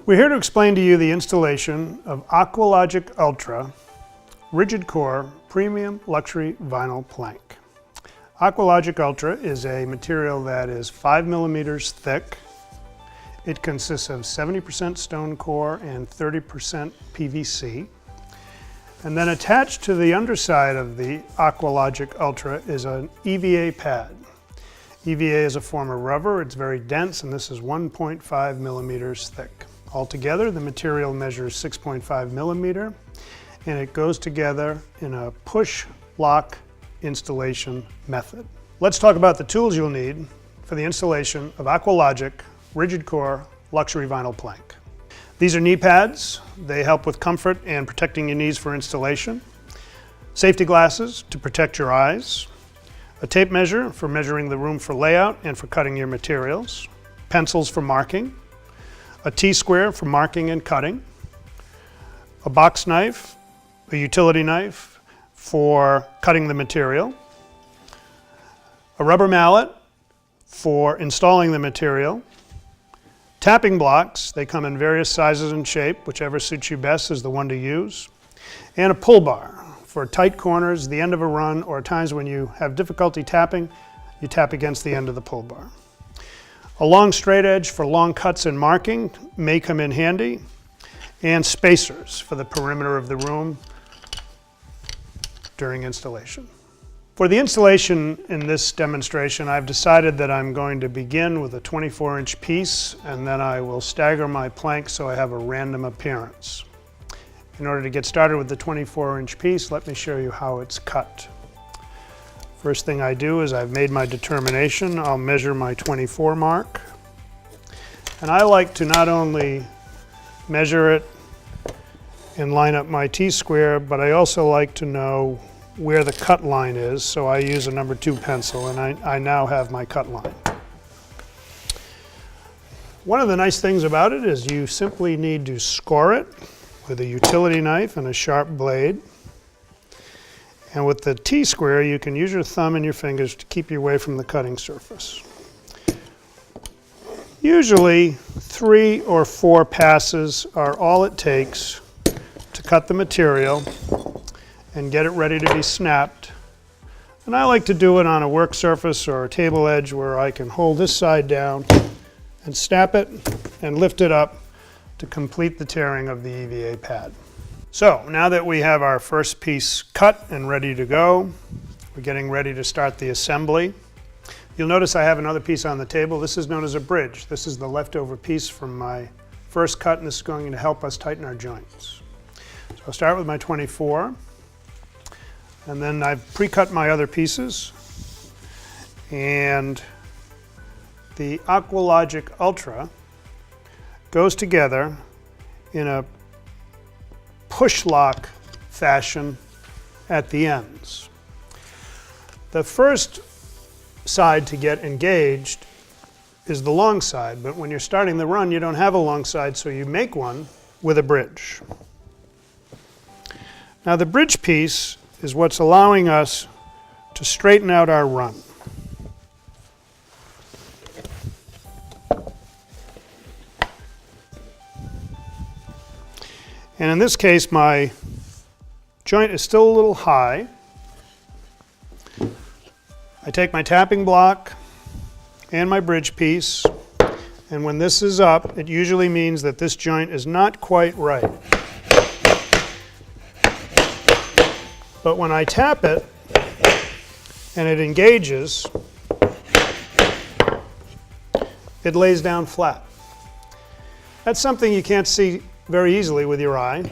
We're here to explain to you the installation of Aqualogic Ultra Rigid Core Premium Luxury Vinyl Plank. Aqualogic Ultra is a material that is 5 millimeters thick. It consists of 70% stone core and 30% PVC. And then attached to the underside of the Aqualogic Ultra is an EVA pad. EVA is a form of rubber. It's very dense, and this is 1.5 millimeters thick. Altogether, the material measures 6.5 millimeter, and it goes together in a push-lock installation method. Let's talk about the tools you'll need for the installation of Aqualogic Rigid Core Luxury Vinyl Plank. These are knee pads. They help with comfort and protecting your knees for installation. Safety glasses to protect your eyes. A tape measure for measuring the room for layout and for cutting your materials. Pencils for marking. A T-square for marking and cutting. A box knife, a utility knife for cutting the material. A rubber mallet for installing the material. Tapping blocks, they come in various sizes and shape, whichever suits you best is the one to use. And a pull bar for tight corners, the end of a run, or times when you have difficulty tapping, you tap against the end of the pull bar. A long straight edge for long cuts and marking may come in handy, and spacers for the perimeter of the room during installation. For the installation in this demonstration, I've decided that I'm going to begin with a 24-inch piece, and then I will stagger my plank so I have a random appearance. In order to get started with the 24-inch piece, let me show you how it's cut. First thing I do is I've made my determination. I'll measure my 24 mark. And I like to not only measure it and line up my T-square, but I also like to know where the cut line is, so I use a number 2 pencil, and I now have my cut line. One of the nice things about it is you simply need to score it with a utility knife and a sharp blade. And with the T-square, you can use your thumb and your fingers to keep you away from the cutting surface. Usually 3 or 4 passes are all it takes to cut the material and get it ready to be snapped. And I like to do it on a work surface or a table edge where I can hold this side down and snap it and lift it up to complete the tearing of the EVA pad. So now that we have our first piece cut and ready to go, we're getting ready to start the assembly. You'll notice I have another piece on the table. This is known as a bridge. This is the leftover piece from my first cut, and this is going to help us tighten our joints. So I'll start with my 24, and then I've pre-cut my other pieces, and the Aqualogic Ultra goes together in a push lock fashion at the ends. The first side to get engaged is the long side, but when you're starting the run, you don't have a long side, so you make one with a bridge. Now the bridge piece is what's allowing us to straighten out our run. And in this case, my joint is still a little high. I take my tapping block and my bridge piece, and when this is up, it usually means that this joint is not quite right. But when I tap it and it engages, it lays down flat. That's something you can't see very easily with your eye,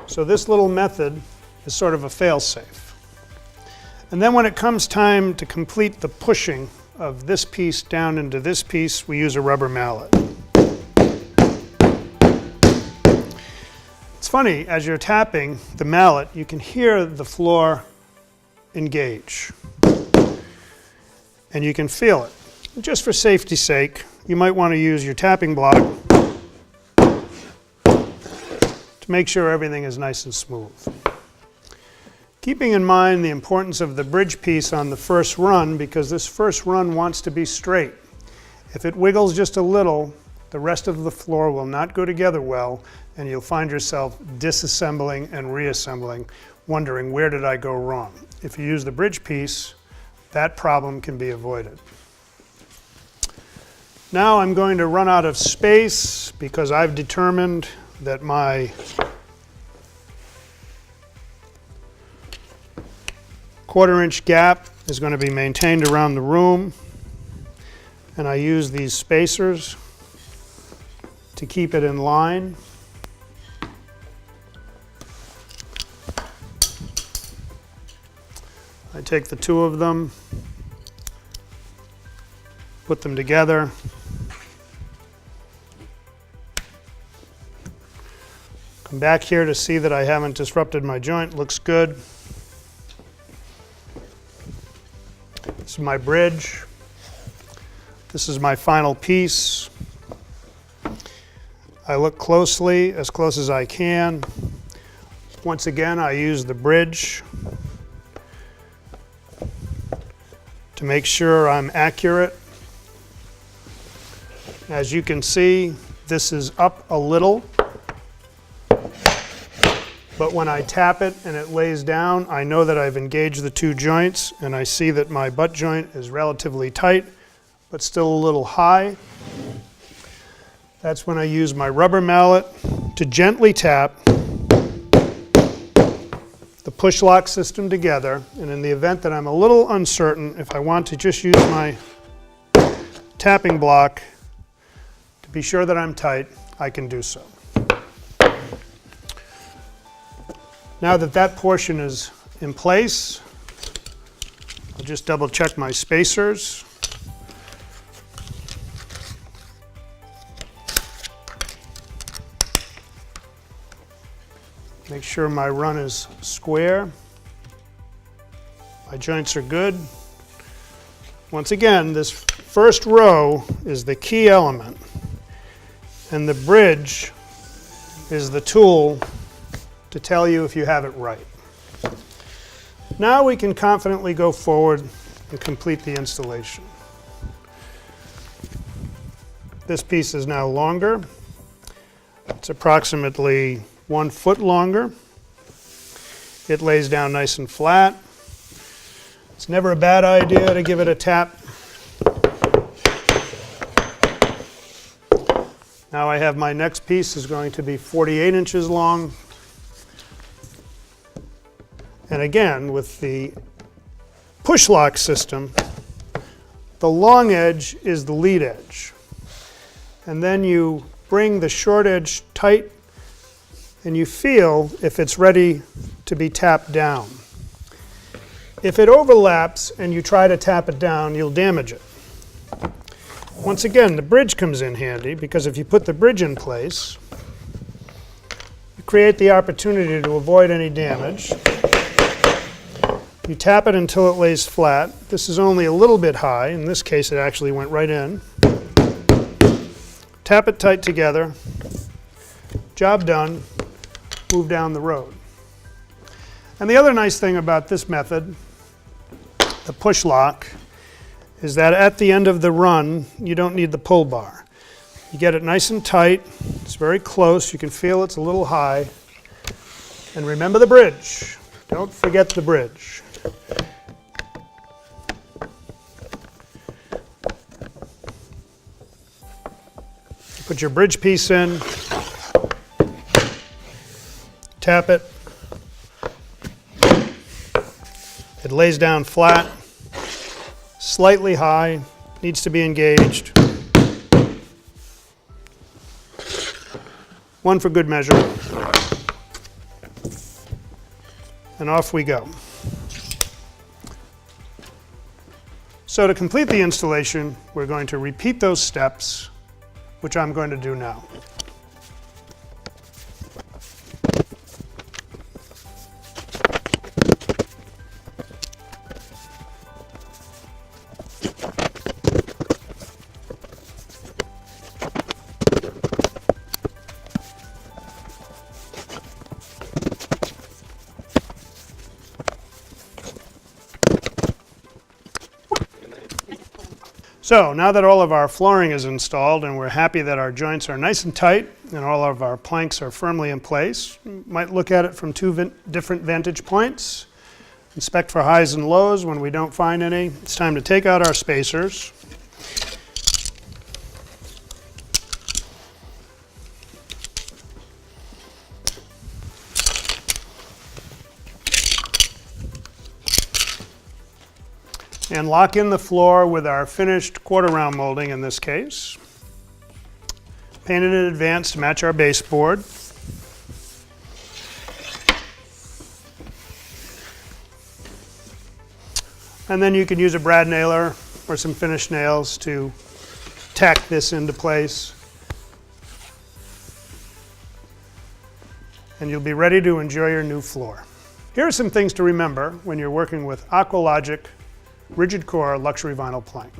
so this little method is sort of a fail-safe. And then when it comes time to complete the pushing of this piece down into this piece, we use a rubber mallet. It's funny, as you're tapping the mallet, you can hear the floor engage, and you can feel it. Just for safety's sake, you might want to use your tapping block to make sure everything is nice and smooth. Keeping in mind the importance of the bridge piece on the first run, because this first run wants to be straight. If it wiggles just a little, the rest of the floor will not go together well, and you'll find yourself disassembling and reassembling, wondering where did I go wrong. If you use the bridge piece, that problem can be avoided. Now I'm going to run out of space because I've determined that my quarter-inch gap is going to be maintained around the room, and I use these spacers to keep it in line. I take the two of them, put them together, come back here to see that I haven't disrupted my joint. Looks good. This is my bridge. This is my final piece. I look closely, as close as I can. Once again, I use the bridge to make sure I'm accurate. As you can see, this is up a little, but when I tap it and it lays down, I know that I've engaged the two joints, and I see that my butt joint is relatively tight, but still a little high. That's when I use my rubber mallet to gently tap the push lock system together, and in the event that I'm a little uncertain, if I want to just use my tapping block to be sure that I'm tight, I can do so. Now that that portion is in place, I'll just double check my spacers. Make sure my run is square. My joints are good. Once again, this first row is the key element, and the bridge is the tool to tell you if you have it right. Now we can confidently go forward and complete the installation. This piece is now longer. It's approximately 1 foot longer. It lays down nice and flat. It's never a bad idea to give it a tap. Now I have my next piece is going to be 48 inches long. And again, with the push lock system, the long edge is the lead edge. And then you bring the short edge tight and you feel if it's ready to be tapped down. If it overlaps and you try to tap it down, you'll damage it. Once again, the bridge comes in handy because if you put the bridge in place, you create the opportunity to avoid any damage. You tap it until it lays flat. This is only a little bit high. In this case, it actually went right in. Tap it tight together. Job done. Move down the road. And the other nice thing about this method, the push lock, is that at the end of the run, you don't need the pull bar. You get it nice and tight. It's very close. You can feel it's a little high. And remember the bridge. Don't forget the bridge. Put your bridge piece in, tap it. It lays down flat, slightly high, needs to be engaged. One for good measure. And off we go. So to complete the installation, we're going to repeat those steps, which I'm going to do now. So now that all of our flooring is installed and we're happy that our joints are nice and tight and all of our planks are firmly in place, you might look at it from two different vantage points. Inspect for highs and lows. When we don't find any, it's time to take out our spacers. And lock in the floor with our finished quarter round molding in this case. Painted in advance to match our baseboard. And then you can use a brad nailer or some finished nails to tack this into place. And you'll be ready to enjoy your new floor. Here are some things to remember when you're working with Aqualogic rigid core luxury vinyl plank.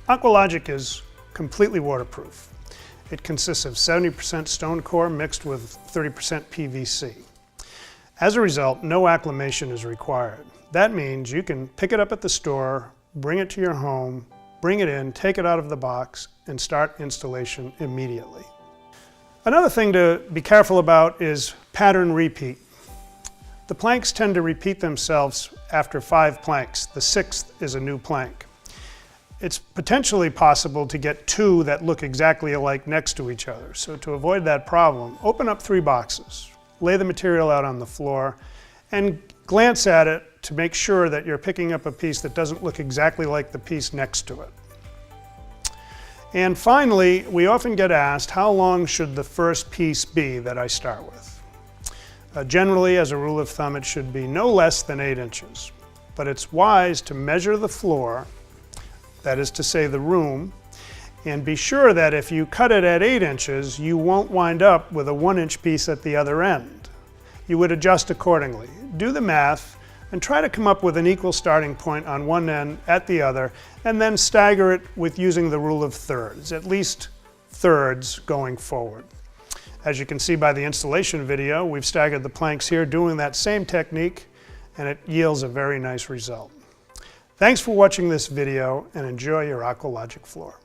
Aqualogic is completely waterproof. It consists of 70% stone core mixed with 30% PVC. As a result, no acclimation is required. That means you can pick it up at the store, bring it to your home, bring it in, take it out of the box, and start installation immediately. Another thing to be careful about is pattern repeat. The planks tend to repeat themselves after 5 planks. The 6th is a new plank. It's potentially possible to get 2 that look exactly alike next to each other. So to avoid that problem, open up 3 boxes, lay the material out on the floor, and glance at it to make sure that you're picking up a piece that doesn't look exactly like the piece next to it. And finally, we often get asked, how long should the first piece be that I start with? Generally, as a rule of thumb, it should be no less than 8 inches. But it's wise to measure the floor, that is to say the room, and be sure that if you cut it at 8 inches, you won't wind up with a 1-inch piece at the other end. You would adjust accordingly. Do the math and try to come up with an equal starting point on one end at the other, and then stagger it with using the rule of thirds, at least thirds going forward. As you can see by the installation video, we've staggered the planks here doing that same technique, and it yields a very nice result. Thanks for watching this video and enjoy your Aqualogic floor.